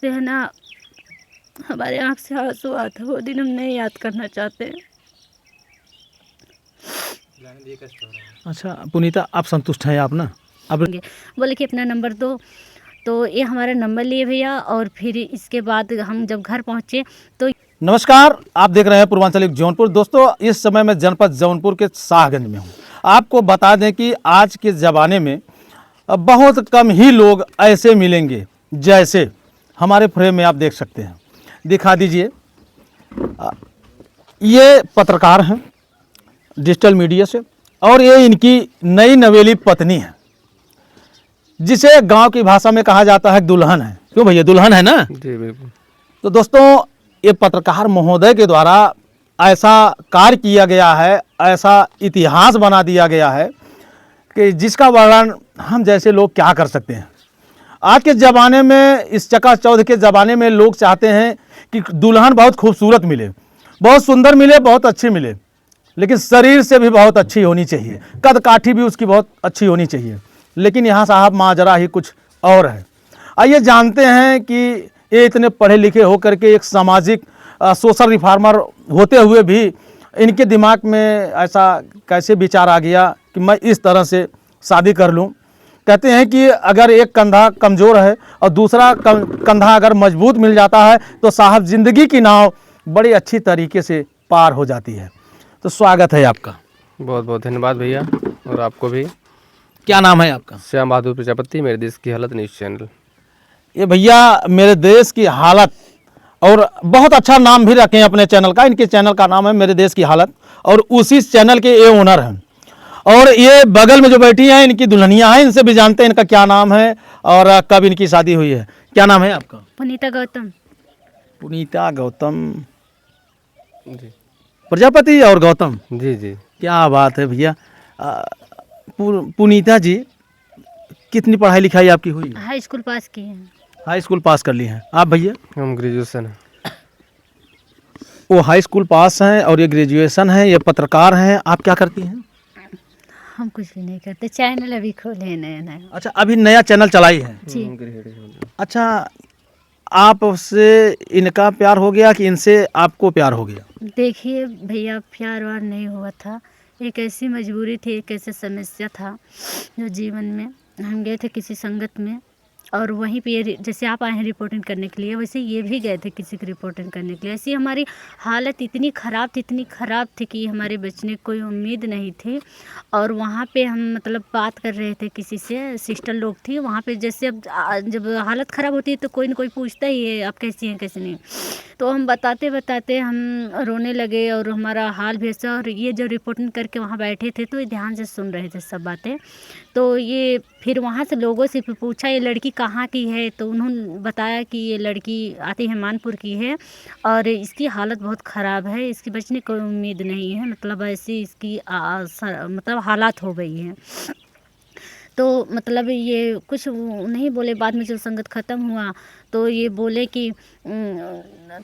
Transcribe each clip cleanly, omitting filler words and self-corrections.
सोचते हैं ना, हमारे आँख से आंसू आता है, वो दिन हम नहीं याद करना चाहते हैं। अच्छा पुनीता, आप संतुष्ट हैं आप ना? अब बोले कि अपना नंबर दो, तो ये हमारा नंबर लिए भैया, और फिर इसके बाद हम जब घर पहुँचे तो नमस्कार, आप देख रहे हैं पूर्वांचलिक जौनपुर। दोस्तों, इस समय मैं जनपद जौनपुर के शाहगंज में हूँ। आपको बता दें कि आज के ज़माने में बहुत कम ही लोग ऐसे मिलेंगे जैसे हमारे फ्रेम में आप देख सकते हैं। दिखा दीजिए, ये पत्रकार हैं डिजिटल मीडिया से, और ये इनकी नई नवेली पत्नी है, जिसे गांव की भाषा में कहा जाता है दुल्हन है। क्यों भैया, दुल्हन है ना? जी बिल्कुल। तो दोस्तों, ये पत्रकार महोदय के द्वारा ऐसा कार्य किया गया है, ऐसा इतिहास बना दिया गया है कि जिसका वर्णन हम जैसे लोग क्या कर सकते हैं। आज के ज़माने में, इस चकाचौंध के ज़माने में, लोग चाहते हैं कि दुल्हन बहुत खूबसूरत मिले, बहुत सुंदर मिले, बहुत अच्छी मिले, लेकिन शरीर से भी बहुत अच्छी होनी चाहिए, कद काठी भी उसकी बहुत अच्छी होनी चाहिए। लेकिन यहाँ साहब माजरा ही कुछ और है। आइए जानते हैं कि ये इतने पढ़े लिखे होकर के एक सामाजिक सोशल रिफॉर्मर होते हुए भी इनके दिमाग में ऐसा कैसे विचार आ गया कि मैं इस तरह से शादी कर लूं। कहते हैं कि अगर एक कंधा कमज़ोर है और दूसरा कंधा अगर मजबूत मिल जाता है तो साहब ज़िंदगी की नाव बड़ी अच्छी तरीके से पार हो जाती है। तो स्वागत है आपका। बहुत बहुत धन्यवाद भैया, और आपको भी। क्या नाम है आपका? श्याम बहादुर प्रजापति, मेरे देश की हालत न्यूज़ चैनल। ये भैया मेरे देश की हालत, और बहुत अच्छा नाम भी रखे हैं अपने चैनल का। इनके चैनल का नाम है मेरे देश की हालत, और उसी चैनल के ये ओनर हैं। और ये बगल में जो बैठी हैं इनकी दुल्हनियाँ हैं, इनसे भी जानते हैं इनका क्या नाम है और कब इनकी शादी हुई है। क्या नाम है आपका? पुनीता गौतम। पुनीता गौतम जी प्रजापति और गौतम, जी जी। क्या बात है भैया। पुनीता जी, कितनी पढ़ाई लिखाई आपकी हुई है? हाई स्कूल पास किए हैं। हाई स्कूल पास कर ली हैं। आप भैया? हम ग्रेजुएशन है। वो हाई स्कूल पास हैं और ये ग्रेजुएशन है, ये पत्रकार हैं। आप क्या करती हैं? हम कुछ भी नहीं करते, चैनल अभी खोले हैं नया नया। अच्छा, अभी नया चैनल चलाई है। जी। अच्छा, आपसे इनका प्यार हो गया कि इनसे आपको प्यार हो गया? देखिए भैया, प्यार वार नहीं हुआ था, एक ऐसी मजबूरी थी, एक ऐसी समस्या था जो जीवन में हम गए थे किसी संगत में, और वहीं पे जैसे आप आए हैं रिपोर्टिंग करने के लिए, वैसे ये भी गए थे किसी की रिपोर्टिंग करने के लिए। ऐसी हमारी हालत इतनी ख़राब थी, इतनी ख़राब थी कि हमारे बचने की कोई उम्मीद नहीं थी। और वहाँ पे हम मतलब बात कर रहे थे किसी से, सिस्टर लोग थी वहाँ पे। जैसे अब जब हालत ख़राब होती है तो कोई ना कोई पूछता ही है आप कैसी हैं कैसे नहीं। तो हम बताते बताते हम रोने लगे, और हमारा हाल भी ऐसा। और ये जो रिपोर्टिंग करके वहाँ बैठे थे तो ये ध्यान से सुन रहे थे सब बातें। तो ये फिर वहाँ से लोगों से पूछा ये लड़की कहाँ की है, तो उन्होंने बताया कि ये लड़की आती हेमानपुर की है, और इसकी हालत बहुत ख़राब है, इसकी बचने की कोई उम्मीद नहीं है, मतलब ऐसी इसकी मतलब हालात हो गई हैं। तो मतलब ये कुछ नहीं बोले। बाद में जब संगत ख़त्म हुआ तो ये बोले कि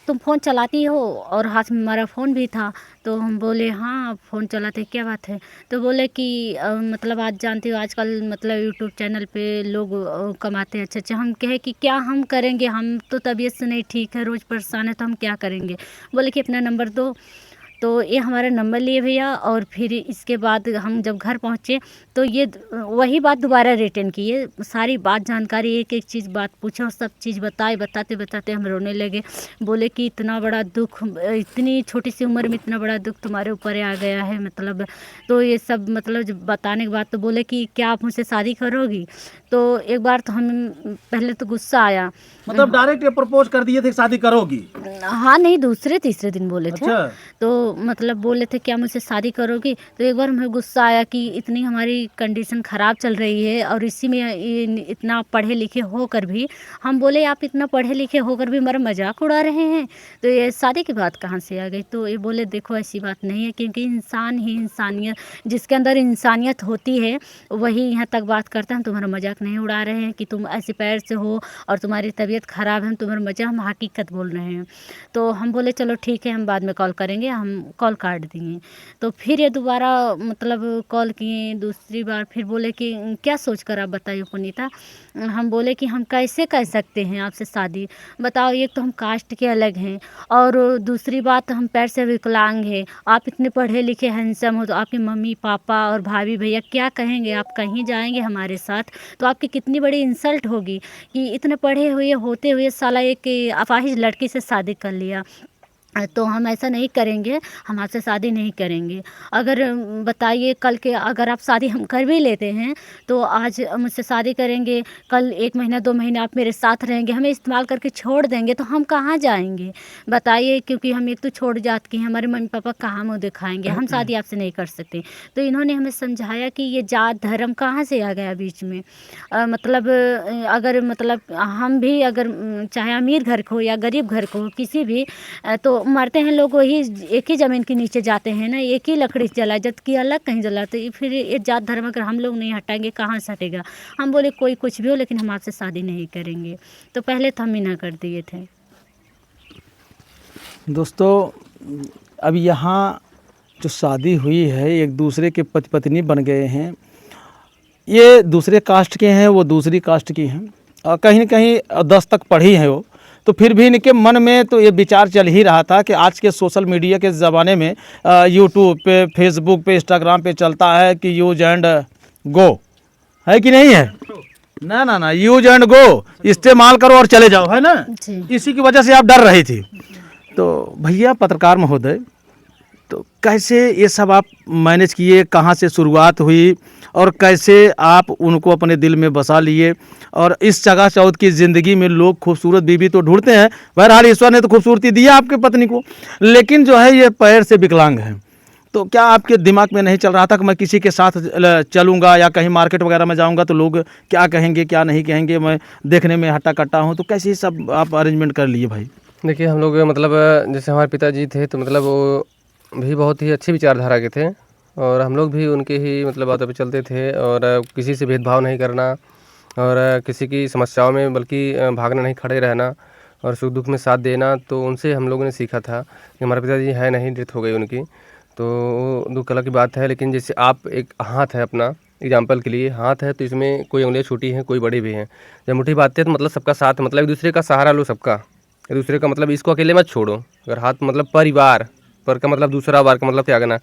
तुम फ़ोन चलाती हो, और हाथ में हमारा फ़ोन भी था। तो हम बोले हाँ फ़ोन चलाते, क्या बात है? तो बोले कि मतलब आज जानते हो आजकल मतलब यूट्यूब चैनल पे लोग कमाते हैं अच्छे अच्छे। हम कहे कि क्या हम करेंगे, हम तो तबीयत से नहीं ठीक है, रोज़ परेशान है, तो हम क्या करेंगे? बोले कि अपना नंबर दो, तो ये हमारा नंबर लिए भैया, और फिर इसके बाद हम जब घर पहुँचे तो ये वही बात दोबारा रिटर्न किए, सारी बात जानकारी एक एक चीज़ बात पूछा, और सब चीज़ बताए। बताते बताते हम रोने लगे। बोले कि इतना बड़ा दुख, इतनी छोटी सी उम्र में इतना बड़ा दुख तुम्हारे ऊपर आ गया है, मतलब। तो ये सब मतलब जब बताने के बाद तो बोले कि क्या आप मुझसे शादी करोगी? तो एक बार तो हम पहले तो गुस्सा आया, मतलब डायरेक्ट ये प्रपोज कर दिए थे शादी करोगी? हाँ नहीं, दूसरे तीसरे दिन बोले थे। अच्छा। तो मतलब बोले थे क्या मुझसे शादी करोगी? तो एक बार हमें गुस्सा आया कि इतनी हमारी कंडीशन ख़राब चल रही है, और इसी में ये इतना पढ़े लिखे होकर भी, हम बोले आप इतना पढ़े लिखे होकर भी हमारा मजाक उड़ा रहे हैं, तो ये शादी की बात कहाँ से आ गई? तो ये बोले देखो ऐसी बात नहीं है, क्योंकि इंसान ही इंसानियत, जिसके अंदर इंसानियत होती है वही यहाँ तक बात करता है। हम तुम्हारा मजाक नहीं उड़ा रहे हैं कि तुम ऐसे पैर से हो और तुम्हारी तबीयत ख़राब है, हम तुम्हारा मजाक, हम हकीकत बोल रहे हैं। तो हम बोले चलो ठीक है, हम बाद में कॉल करेंगे, हम कॉल काट दिए। तो फिर ये दोबारा मतलब कॉल किए दूसरी बार फिर बोले कि क्या सोच कर आप बताइए पुनीता। हम बोले कि हम कैसे कर सकते हैं आपसे शादी, बताओ एक तो हम कास्ट के अलग हैं और दूसरी बात हम पैर से विकलांग हैं, आप इतने पढ़े लिखे हैंडसम हो तो आपके मम्मी पापा और भाभी भैया क्या कहेंगे, आप कहीं जाएंगे हमारे साथ तो आपकी कितनी बड़ी इंसल्ट होगी कि इतने पढ़े हुए होते हुए साला एक अपाहिज लड़की से शादी कर लिया। तो हम ऐसा नहीं करेंगे, हम आपसे शादी नहीं करेंगे। अगर बताइए कल के अगर आप शादी हम कर भी लेते हैं तो आज मुझसे शादी करेंगे, कल 1 महीना 2 महीना आप मेरे साथ रहेंगे, हमें इस्तेमाल करके छोड़ देंगे तो हम कहाँ जाएंगे बताइए, क्योंकि हम एक तो छोड़ जात के हैं, हमारे मम्मी पापा कहाँ मुँह दिखाएंगे, हम शादी आपसे नहीं कर सकते। तो इन्होंने हमें समझाया कि ये जात धर्म कहाँ से आ गया बीच में। मतलब अगर मतलब हम भी अगर चाहे अमीर घर को या गरीब घर को किसी भी तो मरते हैं लोग वही एक ही ज़मीन के नीचे जाते हैं ना, एक ही लकड़ी से जला, जबकि अलग कहीं जला। तो फिर ये जात धर्म अगर हम लोग नहीं हटाएंगे कहाँ से हटेगा। हम बोले कोई कुछ भी हो लेकिन हम आपसे शादी नहीं करेंगे। तो पहले तो हम ही ना कर दिए थे। दोस्तों अब यहाँ जो शादी हुई है एक दूसरे के पति पत्नी बन गए हैं, ये दूसरे कास्ट के हैं वो दूसरी कास्ट की हैं और कहीं न कहीं 10 तक पढ़ी हैं वो, तो फिर भी इनके मन में तो ये विचार चल ही रहा था कि आज के सोशल मीडिया के ज़माने में यूट्यूब पे, फेसबुक पे, इंस्टाग्राम पे चलता है कि यूज एंड गो, है कि नहीं है? ना ना ना, यूज एंड गो, इस्तेमाल करो और चले जाओ, है ना? इसी की वजह से आप डर रही थी। तो भैया पत्रकार महोदय, तो कैसे ये सब आप मैनेज किए, कहाँ से शुरुआत हुई और कैसे आप उनको अपने दिल में बसा लिए? और इस चगा चौथ की ज़िंदगी में लोग खूबसूरत बीवी तो ढूंढते हैं, बहरहाल ईश्वर ने तो खूबसूरती दिया आपके पत्नी को, लेकिन जो है ये पैर से विकलांग है। तो क्या आपके दिमाग में नहीं चल रहा था कि मैं किसी के साथ चलूँगा या कहीं मार्केट वगैरह में जाऊँगा तो लोग क्या कहेंगे क्या नहीं कहेंगे, मैं देखने में हट्टा कट्टा हूँ, तो कैसे सब आप अरेंजमेंट कर लिए भाई? देखिए हम लोग मतलब जैसे हमारे पिताजी थे तो मतलब वो भी बहुत ही अच्छी विचारधारा के थे और हम लोग भी उनके ही मतलब बातों पे चलते थे और किसी से भेदभाव नहीं करना और किसी की समस्याओं में बल्कि भागना नहीं, खड़े रहना और सुख दुख में साथ देना। तो उनसे हम लोगों ने सीखा था कि हमारे पिताजी है नहीं, डेथ हो गई उनकी, तो दुख कला की बात है। लेकिन जैसे आप एक हाथ है अपना एग्जाम्पल के लिए, हाथ है तो इसमें कोई उंगलियाँ छोटी हैं कोई बड़ी भी हैं। जब मुट्ठी बात है तो मतलब सबका साथ, मतलब एक दूसरे का सहारा लो, सबका एक दूसरे का, मतलब इसको अकेले मत छोड़ो। अगर हाथ मतलब परिवार पर का मतलब दूसरा, वार का मतलब त्यागना,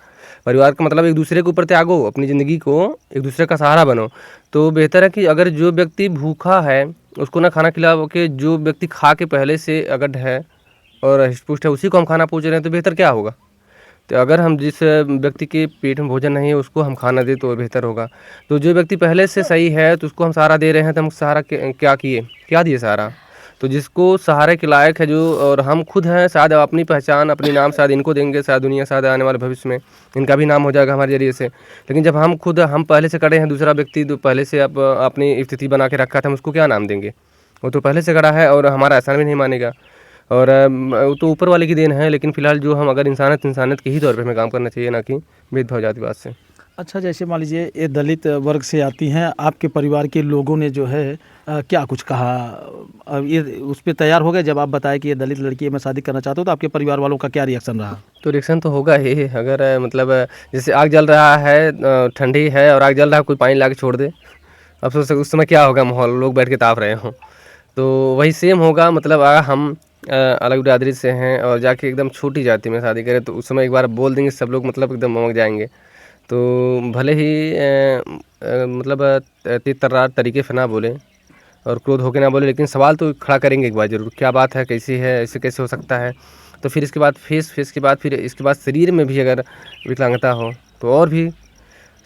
परिवार का मतलब एक दूसरे के ऊपर त्यागो, अपनी ज़िंदगी को एक दूसरे का सहारा बनो। तो बेहतर है कि अगर जो व्यक्ति भूखा है उसको ना खाना खिलाओ के, जो व्यक्ति खा के पहले से अगड़ है और हृष्ट-पुष्ट है उसी को हम खाना पूछ रहे हैं तो बेहतर क्या होगा। तो अगर हम जिस व्यक्ति के पेट में भोजन नहीं है उसको हम खाना दें तो बेहतर होगा। तो जो व्यक्ति पहले से सही है तो उसको हम सहारा दे रहे हैं, तो हम सहारा क्या किए, क्या दिए सहारा। तो जिसको सहारे के लायक है जो, और हम खुद हैं, शायद अपनी पहचान अपनी नाम शायद इनको देंगे, शायद दुनिया शायद आने वाले भविष्य में इनका भी नाम हो जाएगा हमारे जरिए से। लेकिन जब हम खुद हम पहले से खड़े हैं, दूसरा व्यक्ति तो पहले से अपनी स्थिति बना के रखा था, हम उसको क्या नाम देंगे? वो तो पहले से खड़ा है और हमारा एहसान भी नहीं मानेगा और वो तो ऊपर वाले की देन है। लेकिन फिलहाल जो हम अगर इंसानियत के ही तौर पे हमें काम करना चाहिए, ना कि भेदभाव जातिवाद से। अच्छा, जैसे मान लीजिए ये दलित वर्ग से आती हैं, आपके परिवार के लोगों ने जो है क्या कुछ कहा? अब ये उस पे तैयार हो गए जब आप बताए कि ये दलित लड़की है मैं शादी करना चाहता हूँ, तो आपके परिवार वालों का क्या रिएक्शन रहा? तो रिएक्शन तो होगा ही। अगर मतलब जैसे आग जल रहा है, ठंडी है और आग जल रहा है, कोई पानी ला के छोड़ दे, अब सोच उस समय क्या होगा माहौल, लोग बैठ के ताप रहे हों। तो वही सेम होगा। मतलब अगर हम अलग बिरादरी से हैं और जाके एकदम छोटी जाति में शादी करें तो उस समय एक बार बोल देंगे सब लोग, मतलब एकदम ममक जाएंगे। तो भले ही मतलब तेज तर्रार तरीके से ना बोले और क्रोध होकर ना बोले, लेकिन सवाल तो खड़ा करेंगे एक बार ज़रूर, क्या बात है, कैसी है, ऐसे कैसे हो सकता है। तो फिर इसके बाद फेस के बाद फिर इसके बाद शरीर में भी अगर विकलांगता हो तो और भी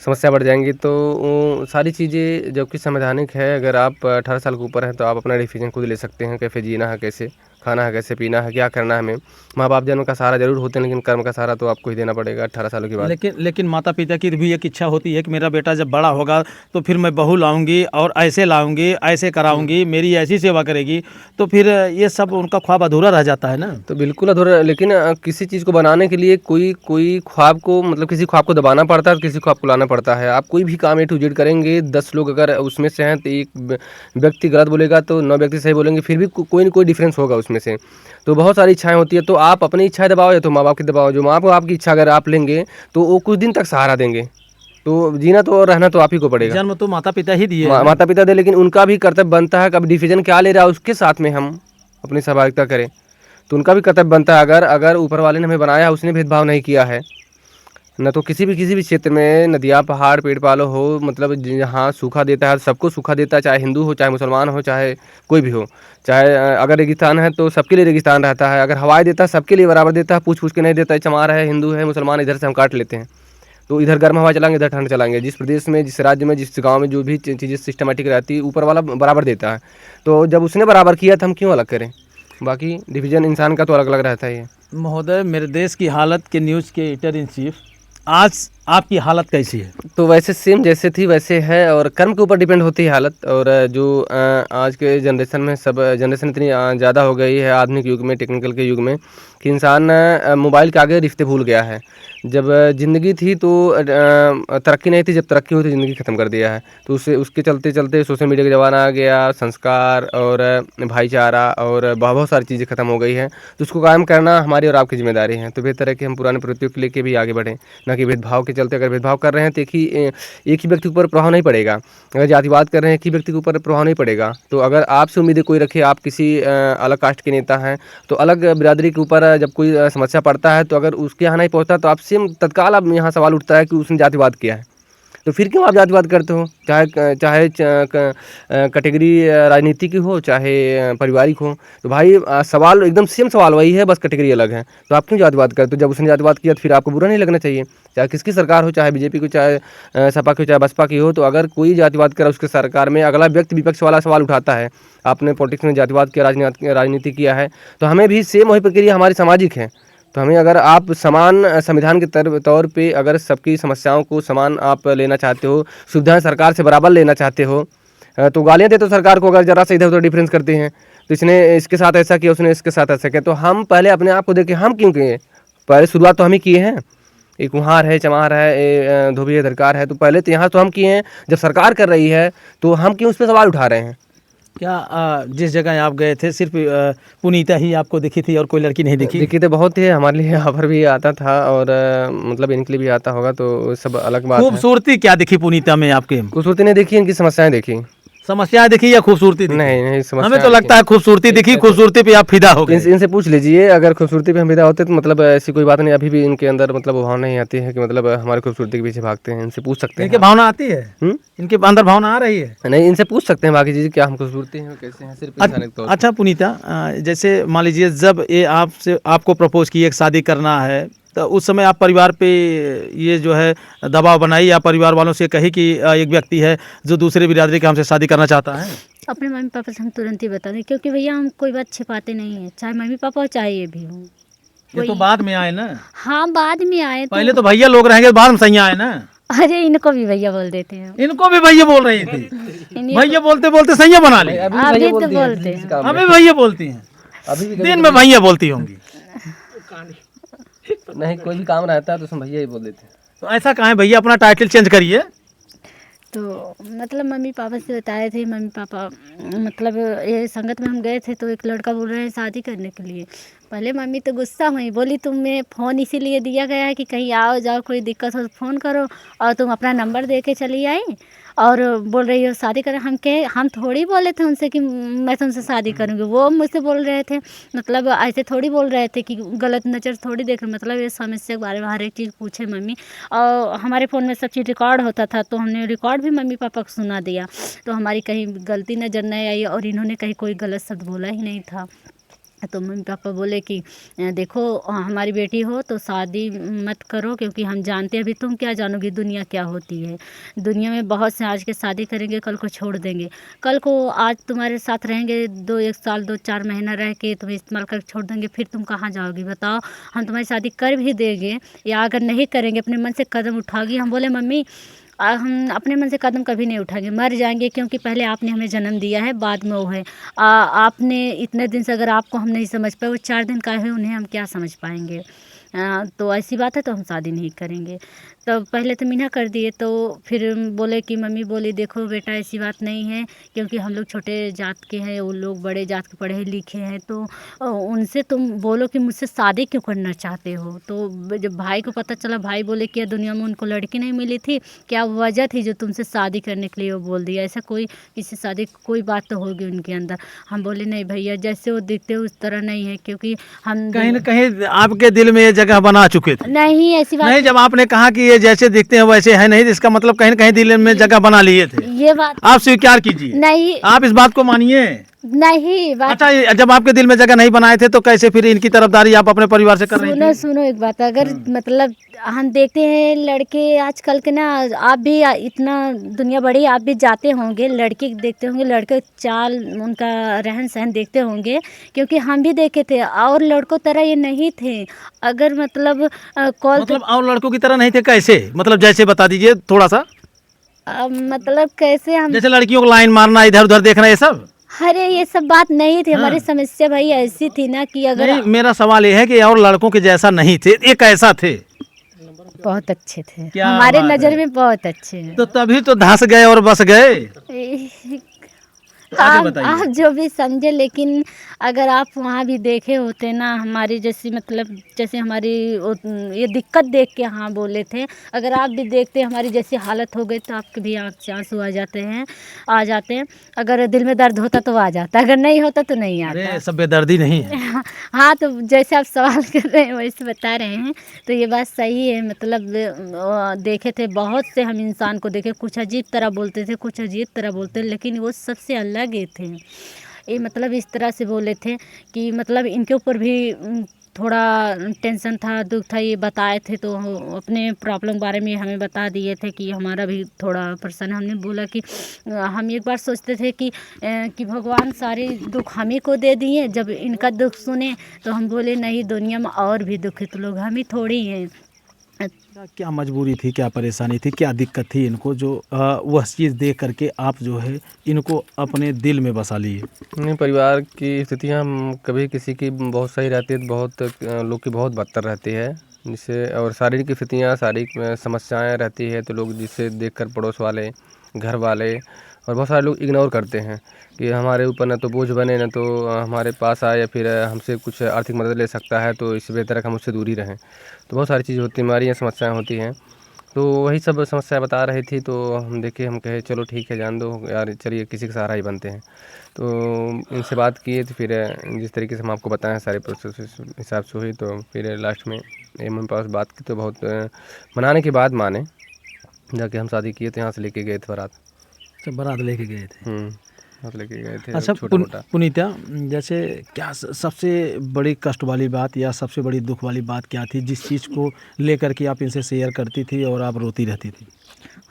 समस्या बढ़ जाएंगी। तो सारी चीज़ें जबकि संवैधानिक है, अगर आप 18 साल के ऊपर हैं तो आप अपना डिसीजन खुद ले सकते हैं, कैसे जीना है, कैसे खाना है, कैसे पीना है, क्या करना है हमें। माँ बाप जन्म का सहारा जरूर होते हैं, लेकिन कर्म का सहारा तो आपको ही देना पड़ेगा 18 सालों के बाद। लेकिन माता पिता की भी एक इच्छा होती है कि मेरा बेटा जब बड़ा होगा तो फिर मैं बहू लाऊंगी और ऐसे लाऊंगी, ऐसे कराऊंगी, मेरी ऐसी सेवा करेगी, तो फिर ये सब उनका ख्वाब अधूरा रह जाता है ना। तो बिल्कुल अधूरा। लेकिन किसी चीज़ को बनाने के लिए कोई ख्वाब को, मतलब किसी ख्वाब को दबाना पड़ता है, किसी ख्वाब को लाना पड़ता है। आप कोई भी काम A to Z करेंगे, 10 लोग अगर उसमें से हैं तो एक व्यक्ति गलत बोलेगा तो 9 व्यक्ति सही बोलेंगे, फिर भी कोई ना कोई डिफरेंस होगा उसमें से। तो बहुत सारी इच्छाएं होती है, तो आप अपनी इच्छाएं दबाओ या तो माँ बाप की दबाओ। जो माँ बाप आपकी इच्छा अगर आप लेंगे तो वो कुछ दिन तक सहारा देंगे, तो जीना तो और रहना तो आप ही को पड़ेगा। जन्म तो माता पिता ही दिए हैं। माता पिता दे, लेकिन उनका भी कर्तव्य बनता है, कब डिसीजन क्या ले रहा है उसके साथ में हम अपनी सहभागिता करें, तो उनका भी कर्तव्य बनता है। अगर अगर ऊपर वाले ने हमें बनाया है, उसने भेदभाव नहीं किया है न, तो किसी भी क्षेत्र में नदियाँ पहाड़ पेड़ पालो हो, मतलब जहाँ सूखा देता है सबको सूखा देता है, चाहे हिंदू हो चाहे मुसलमान हो चाहे कोई भी हो, चाहे अगर रेगिस्तान है तो सबके लिए रेगिस्तान रहता है, अगर हवाएं देता है सबके लिए बराबर देता है, पूछ पूछ के नहीं देता है, चमार है हिंदू है मुसलमान, इधर से हम काट लेते हैं। तो इधर गर्म हवा चलाएंगे इधर ठंड चलाएंगे, जिस प्रदेश में जिस राज्य में जिस गांव में जो भी चीज़ें सिस्टमेटिक रहती है ऊपर वाला बराबर देता है। तो जब उसने बराबर किया तो हम क्यों अलग करें। बाकी डिवीज़न इंसान का तो अलग अलग रहता ही है। महोदय, मेरे देश की हालत के न्यूज़ के एडिटर इन चीफ, आज आपकी हालत कैसी है? तो वैसे सेम जैसे थी वैसे है, और कर्म के ऊपर डिपेंड होती है हालत। और जो आज के जनरेशन में सब जनरेशन इतनी ज़्यादा हो गई है आधुनिक युग में, टेक्निकल के युग में, कि इंसान मोबाइल के आगे रिश्ते भूल गया है। जब ज़िंदगी थी तो तरक्की नहीं थी, जब तरक्की हुई तो ज़िंदगी ख़त्म कर दिया है। तो उसके चलते चलते सोशल मीडिया का ज़माना आ गया, संस्कार और भाईचारा और बहुत सारी चीज़ें ख़त्म हो गई हैं। तो उसको कायम करना हमारी और आपकी जिम्मेदारी है। तो बेहतर है कि हम पुराने प्रवृत्तियों को लेकर भी आगे बढ़ें, ना कि भेदभाव के चलते। अगर भेदभाव कर रहे हैं तो एक ही व्यक्ति के ऊपर प्रभाव नहीं पड़ेगा। अगर जातिवाद कर रहे हैं एक ही व्यक्ति के ऊपर प्रभाव नहीं पड़ेगा। तो अगर आपसे उम्मीदें कोई रखे, आप किसी अलग कास्ट के नेता हैं, तो अलग बिरादरी के ऊपर जब कोई समस्या पड़ता है तो अगर उसके यहाँ नहीं पहुँचता तो आपसे तत्काल अब यहाँ सवाल उठता है कि उसने जातिवाद किया है। तो फिर क्यों आप जातिवाद करते हो, चाहे कैटेगरी राजनीति की हो चाहे पारिवारिक हो। तो भाई सवाल एकदम सेम सवाल वही है, बस कैटेगरी अलग है। तो आप क्यों जातिवाद करते हो। जब उसने जातिवाद किया तो फिर आपको बुरा नहीं लगना चाहिए, चाहे किसकी सरकार हो, चाहे बीजेपी की, चाहे सपा की हो, चाहे बसपा की हो। तो अगर कोई जातिवाद करे उसके सरकार में, अगला व्यक्ति विपक्ष वाला सवाल उठाता है, आपने पॉलिटिक्स में जातिवाद किया, राजनीति किया है, तो हमें भी सेम वही प्रक्रिया हमारी सामाजिक है। तो हमें, अगर आप समान संविधान के तौर पे अगर सबकी समस्याओं को समान आप लेना चाहते हो, सुविधाएं सरकार से बराबर लेना चाहते हो, तो गालियाँ देते हो सरकार को अगर ज़रा सा इधर उधर डिफरेंस करते हैं। तो इसने इसके साथ ऐसा किया, उसने इसके साथ ऐसा किया। तो हम पहले अपने आप को देखें, हम क्यों किए, पहले शुरुआत तो हम ही किए हैं। एक कुम्हार है, चमार है, धोबी है, दरकार है, तो पहले तो यहाँ तो हम किए हैं। जब सरकार कर रही है तो हम क्यों उस पर सवाल उठा रहे हैं। क्या जिस जगह आप गए थे सिर्फ पुनीता ही आपको दिखी थी और कोई लड़की नहीं दिखी? दिखी तो बहुत ही, हमारे लिए यहाँ पर भी आता था और मतलब इनके लिए भी आता होगा, तो सब अलग बात है। खूबसूरती क्या दिखी पुनीता में आपके? खूबसूरती नहीं देखी, इनकी समस्याएं देखी। समस्याएं दिखी या खूबसूरती दिखी? नहीं समस्या, हमें तो लगता है खूबसूरती दिखी, खूबसूरती पे आप फिदा हो गए। इनसे पूछ लीजिए, अगर खूबसूरती पे हम फिदा होते तो मतलब ऐसी कोई बात नहीं, अभी भी इनके अंदर मतलब भावना नहीं आती है कि मतलब हमारी खूबसूरती के पीछे भागते हैं। इनसे पूछ सकते हैं। इनके भावना आती है? इनके अंदर भावना आ रही है? नहीं, इनसे पूछ सकते हैं बाकी चीज़ें, क्या हम खूबसूरती हैं कैसे हैं, सिर्फ इंसान के तौर पे। अच्छा पुनीता, जैसे मान लीजिए जब ये आपको प्रपोज किए एक शादी करना है, तो उस समय आप परिवार पे ये जो है दबाव बनाई या परिवार वालों से कही कि एक व्यक्ति है जो दूसरे बिरादरी के हमसे शादी करना चाहता है? अपने मम्मी पापा से हम तुरंत ही बता दें, क्योंकि भैया हम कोई बात छिपाते नहीं हैं, चाहे मम्मी पापा हो चाहे ये भी हो। ये तो बाद में आए ना। हाँ, बाद में आए तो। पहले तो भैया लोग रहेंगे, बाद में सैया आए ना। अरे इनको भी भैया बोल देते हैं। इनको भी भैया बोल रही थी। भैया बोलते बोलते सैया बना ली। अभी तो बोलते हैं। अभी भैया बोलती हैं, दिन में भैया बोलती होंगी। नहीं, कोई भी काम रहता है तो उसमें भैया ही बोल देते हैं। तो ऐसा कहाँ है भैया, अपना टाइटल चेंज करिए। तो मतलब मम्मी पापा से बताए थे, मम्मी पापा मतलब ये संगत में हम गए थे तो एक लड़का बोल रहे हैं शादी करने के लिए। पहले मम्मी तो गुस्सा हुई, बोली तुम्हें फ़ोन इसीलिए दिया गया है कि कहीं आओ जाओ कोई दिक्कत हो तो फ़ोन करो, और तुम अपना नंबर दे के चली आई और बोल रही हो शादी करें। हम थोड़ी बोले थे उनसे कि मैं तुमसे शादी करूँगी, वो मुझसे बोल रहे थे, मतलब ऐसे थोड़ी बोल रहे थे कि गलत नज़र थोड़ी देख रहे, मतलब ये समस्या के बारे में हर एक चीज़ पूछे मम्मी। और हमारे फ़ोन में सब चीज़ रिकॉर्ड होता था, तो हमने रिकॉर्ड भी मम्मी पापा को सुना दिया। तो हमारी कहीं गलती नज़र नहीं आई और इन्होंने कहीं कोई गलत शब्द बोला ही नहीं था। तो मम्मी पापा बोले कि देखो हमारी बेटी हो तो शादी मत करो, क्योंकि हम जानते हैं अभी तुम क्या जानोगी दुनिया क्या होती है। दुनिया में बहुत से आज के शादी करेंगे कल को छोड़ देंगे, कल को आज तुम्हारे साथ रहेंगे 1 साल 2-4 महीना रह के तुम्हें इस्तेमाल कर छोड़ देंगे, फिर तुम कहाँ जाओगी बताओ। हम तुम्हारी शादी कर भी देंगे या अगर नहीं करेंगे अपने मन से कदम उठाओगी। हम बोले मम्मी हम अपने मन से कदम कभी नहीं उठाएंगे, मर जाएंगे, क्योंकि पहले आपने हमें जन्म दिया है, बाद में वो है। आपने इतने दिन से अगर आपको हम नहीं समझ पाए, वो 4 दिन का है उन्हें हम क्या समझ पाएंगे। तो ऐसी बात है तो हम शादी नहीं करेंगे। तो पहले तो मना कर दिए, तो फिर बोले कि मम्मी बोली देखो बेटा ऐसी बात नहीं है, क्योंकि हम लोग छोटे जात के हैं, वो लोग बड़े जात के पढ़े लिखे हैं, तो उनसे तुम बोलो कि मुझसे शादी क्यों करना चाहते हो। तो जब भाई को पता चला, भाई बोले कि दुनिया में उनको लड़की नहीं मिली थी, क्या वजह थी जो तुमसे शादी करने के लिए वो बोल दिया, ऐसा कोई किसी शादी कोई बात तो होगी उनके अंदर। हम बोले नहीं भैया, जैसे वो दिखते उस तरह नहीं है, क्योंकि हम कहीं न कहीं आपके दिल में ये जगह बना चुके थे। नहीं ऐसी बात नहीं, जब आपने कहा कि ये जैसे दिखते हैं वैसे है नहीं, इसका मतलब कहीं न कहीं दिल में जगह बना लिए थे। ये बात आप स्वीकार कीजिए, नहीं, आप इस बात को मानिए। नहीं बात अच्छा, जब आपके दिल में जगह नहीं बनाए थे तो कैसे फिर इनकी तरफदारी आप अपने परिवार से कर रही सुनो थी? सुनो एक बात, अगर मतलब हम देखते हैं लड़के आजकल के ना, आप भी इतना दुनिया बड़ी, आप भी जाते होंगे, लड़के देखते होंगे, लड़के चाल उनका रहन सहन देखते होंगे, क्योंकि हम भी देखे थे और लड़कों तरह ये नहीं थे। अगर मतलब कॉल मतलब और लड़कों की तरह नहीं थे कैसे? मतलब जैसे बता दीजिए थोड़ा सा। मतलब कैसे हम, जैसे लड़कियों को लाइन मारना, इधर उधर देखना, ये सब? अरे ये सब बात नहीं थी। हाँ। हमारी समस्या भाई ऐसी थी ना कि अगर नहीं, मेरा सवाल ये है कि और लड़कों के जैसा नहीं थे, ये कैसा थे? बहुत अच्छे थे, क्या हमारे बात नज़र है। में बहुत अच्छे हैं। तो तभी तो धंस गए और बस गए। आगे बताइए। आप जो भी समझे, लेकिन अगर आप वहाँ भी देखे होते ना, हमारी जैसी मतलब जैसे हमारी ये दिक्कत देख के हाँ बोले थे, अगर आप भी देखते हमारी जैसी हालत हो गई तो आपके भी आँख से आंसू आ जाते हैं। अगर दिल में दर्द होता तो आ जाता, अगर नहीं होता तो नहीं आता। अरे सब बेदर्दी नहीं है। हाँ, तो जैसे आप सवाल कर रहे हैं वैसे बता रहे हैं, तो ये बात सही है। मतलब देखे थे बहुत से हम इंसान को देखे, कुछ अजीब तरह बोलते थे, कुछ अजीब तरह बोलते, लेकिन वो सबसे अलग ही थे। ये मतलब इस तरह से बोले थे कि मतलब इनके ऊपर भी थोड़ा टेंशन था, दुख था, ये बताए थे, तो अपने प्रॉब्लम बारे में हमें बता दिए थे कि हमारा भी थोड़ा परेशान। हमने बोला कि हम एक बार सोचते थे कि भगवान सारे दुख हम ही को दे दिए, जब इनका दुख सुने तो हम बोले नहीं, दुनिया में और भी दुखित लोग हम ही थोड़ी हैं। क्या मजबूरी थी, क्या परेशानी थी, क्या दिक्कत थी इनको जो वह चीज़ देख करके आप जो है इनको अपने दिल में बसा लिए? नहीं, परिवार की स्थितियाँ कभी किसी की बहुत सही रहती है, तो बहुत लोग की बहुत बदतर रहती है, जिससे और शारीरिक स्थितियाँ, शारीरिक समस्याएं रहती है, तो लोग जिससे देखकर पड़ोस वाले, घर वाले और बहुत सारे लोग इग्नोर करते हैं कि हमारे ऊपर ना तो बोझ बने, ना तो हमारे पास आए, या फिर हमसे कुछ आर्थिक मदद ले सकता है, तो इससे बेहतर है कि हम उससे दूर ही रहें। तो बहुत सारी चीज़ें होती हैं, बीमारियाँ, समस्याएँ होती हैं। तो वही सब समस्या बता रही थी, तो हम देखे, हम कहे चलो ठीक है, जान दो यार, चलिए किसी का सहारा ही बनते हैं। तो इनसे बात किए, तो फिर जिस तरीके से हम आपको बताएं सारे प्रोसेस उस हिसाब से हुई, तो फिर लास्ट में मेरे पास बात की, तो बहुत मनाने के बाद माने, जाके हम शादी किए, तो यहाँ से लेके गए थे बारात। सब बारात लेके गए थे। बारात लेके गए थे, अच्छा छोटा मोटा। पुनीता, जैसे क्या सबसे बड़ी कष्ट वाली बात या सबसे बड़ी दुख वाली बात क्या थी, जिस चीज़ को लेकर के आप इनसे शेयर करती थी और आप रोती रहती थी?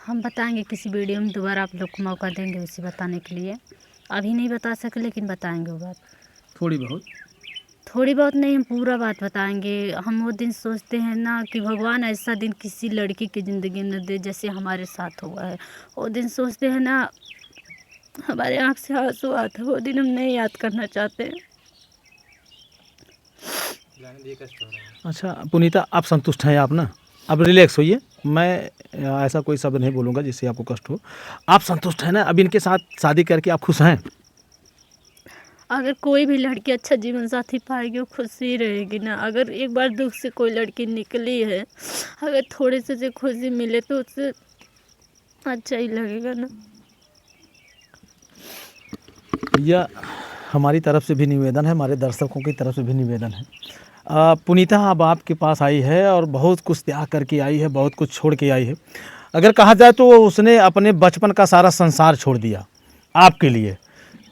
हम बताएंगे किसी वीडियो में, दोबारा आप लोग को मौका देंगे उसे बताने के लिए। अभी नहीं बता सके, लेकिन बताएंगे वो बात। थोड़ी बहुत नहीं, हम पूरा बात बताएंगे। हम वो दिन सोचते हैं ना कि भगवान ऐसा दिन किसी लड़की की ज़िंदगी में दे जैसे हमारे साथ हुआ है। वो दिन सोचते हैं ना, हमारे आँख से आंसू आते, वो दिन हम नहीं याद करना चाहते। अच्छा पुनीता, आप संतुष्ट हैं आप ना? अब रिलैक्स होइए, मैं ऐसा कोई शब्द नहीं बोलूँगा जिससे आपको कष्ट हो। आप संतुष्ट हैं ना? अब इनके साथ शादी करके आप खुश हैं? अगर कोई भी लड़की अच्छा जीवन साथी पाएगी वो खुशी रहेगी ना। अगर एक बार दुख से कोई लड़की निकली है, अगर थोड़े से खुशी मिले तो उससे अच्छा ही लगेगा ना। यह हमारी तरफ से भी निवेदन है, हमारे दर्शकों की तरफ से भी निवेदन है। पुनीता अब आपके पास आई है और बहुत कुछ त्याग करके आई है, बहुत कुछ छोड़ के आई है। अगर कहा जाए तो उसने अपने बचपन का सारा संसार छोड़ दिया आपके लिए।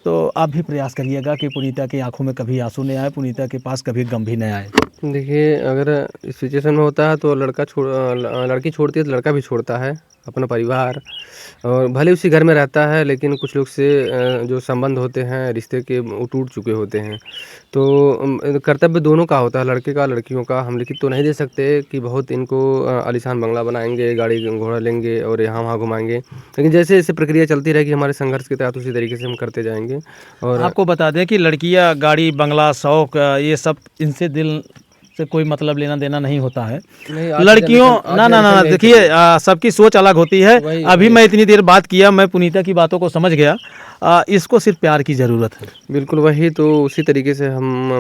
तो आप भी प्रयास करिएगा कि पुनीता की आंखों में कभी आंसू नहीं आए, पुनीता के पास कभी गम भी नहीं आए। देखिए, अगर इस सिचुएशन में होता है तो लड़की छोड़ती है तो लड़का भी छोड़ता है अपना परिवार, और भले उसी घर में रहता है, लेकिन कुछ लोग से जो संबंध होते हैं, रिश्ते के, वो टूट चुके होते हैं। तो कर्तव्य दोनों का होता है, लड़के का, लड़कियों का। हम लिखित तो नहीं दे सकते कि बहुत इनको आलीशान बंगला बनाएंगे, गाड़ी घोड़ा लेंगे और यहाँ वहाँ घुमाएंगे, लेकिन जैसे जैसे प्रक्रिया चलती रहेगी हमारे संघर्ष के तहत, उसी तरीके से हम करते जाएंगे। और आपको बता दें कि लड़कियां गाड़ी बंगला शौक ये सब इनसे दिल से कोई मतलब लेना देना नहीं होता है। नहीं, आज लड़कियों जनरेशन- ना आज ना ना जनरेशन देखिए सबकी सोच अलग होती है। वही- अभी मैं इतनी देर बात किया, मैं पुनीता की बातों को समझ गया। इसको सिर्फ प्यार की ज़रूरत है। बिल्कुल वही तो उसी तरीके से हम